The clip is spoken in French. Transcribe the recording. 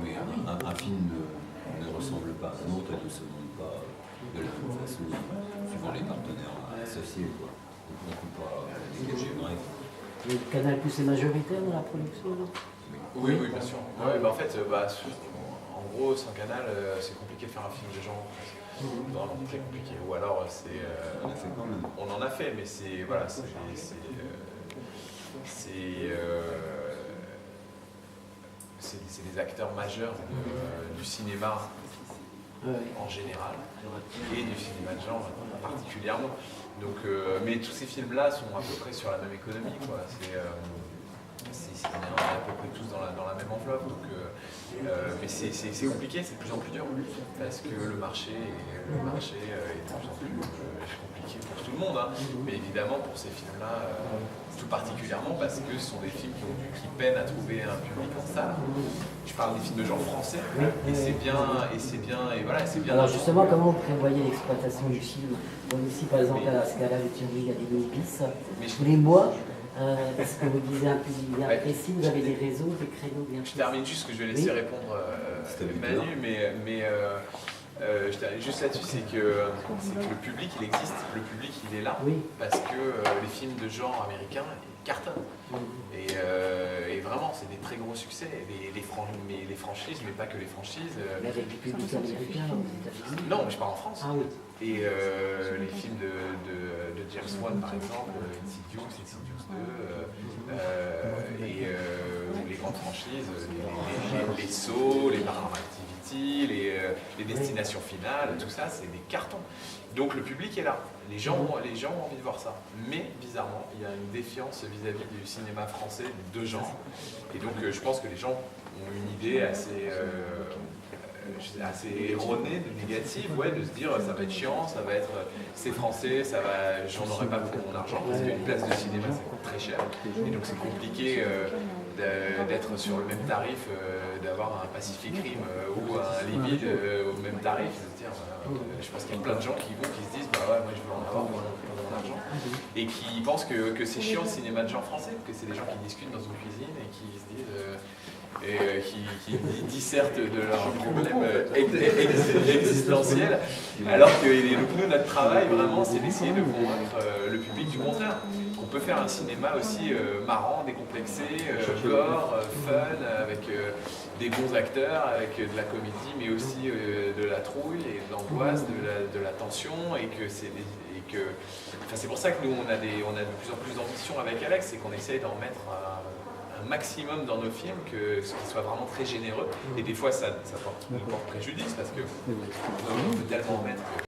Oui, un film ne ressemble pas à un autre et ne se montre pas de la même façon, suivant les partenaires associés, quoi. Donc on ne peut pas dégager une règle. Le Canal Plus est majoritaire dans la production, non? Oui, oui, bien sûr. Ouais, bah, en fait, en gros, sans Canal, c'est compliqué de faire un film de genre. Vraiment très compliqué. Ou alors, On a fait quand même. on en a fait, mais c'est voilà, c'est des acteurs majeurs du cinéma en général et du cinéma de genre particulièrement. Donc, mais tous ces films-là sont à peu près sur la même économie, quoi. On est à peu près tous dans la même enveloppe. Donc, mais c'est compliqué, c'est de plus en plus dur parce que le marché est de plus en plus compliqué pour tout le monde. Hein. Mais évidemment pour ces films-là, tout particulièrement parce que ce sont des films qui peinent à trouver un public en salle. Je parle des films de genre français et c'est bien, et voilà, c'est bien. Alors justement, comment vous prévoyez l'exploitation du film? Bon, ici par exemple à Scala de Thierry, il y a des novices. Tous les mois, est-ce que vous disiez un public bien précis? Vous avez des réseaux, des créneaux bien précis? Je termine juste, que je vais laisser répondre Manu, mais je termine juste là-dessus, c'est que le public il existe, le public il est là, parce que les films de genre américains cartonnent. Et vraiment, c'est des très gros succès. Les franchises, mais pas que les franchises. Mais avec du public américain aux États-Unis? Non, mais je parle en France. Ah oui. Et les films de James Wan, par exemple, Insidious 2, ou les grandes franchises, les Sauts, les Paranormal Activity, les Destinations Finales, tout ça, c'est des cartons. Donc le public est là. Les gens ont envie de voir ça. Mais bizarrement, il y a une défiance vis-à-vis du cinéma français de genre. Et donc je pense que les gens ont une idée assez erronée, négative, de se dire ça va être chiant, ça va être c'est français, j'en aurai pas pour mon argent, parce qu'une place de cinéma ça coûte très cher. Et donc c'est compliqué d'être sur le même tarif, d'avoir un Pacific Rim ou un Livid au même tarif. Je pense qu'il y a plein de gens qui se disent bah ouais, moi je veux en avoir pour mon argent, et qui pensent que c'est chiant le cinéma de genre français, que c'est des gens qui discutent dans une cuisine et qui se disent qui dissertent de leurs problèmes existentiels, alors que nous, notre travail vraiment c'est d'essayer de convaincre le public du contraire, qu'on peut faire un cinéma aussi marrant, décomplexé, gore, fun, avec des bons acteurs, avec de la comédie, mais aussi de la trouille et de l'angoisse, de la tension, et que c'est pour ça que nous on a de plus en plus d'ambition avec Alex, c'est qu'on essaye d'en mettre un maximum dans nos films, que ce qui soit vraiment très généreux, et des fois ça porte préjudice parce que on peut tellement en mettre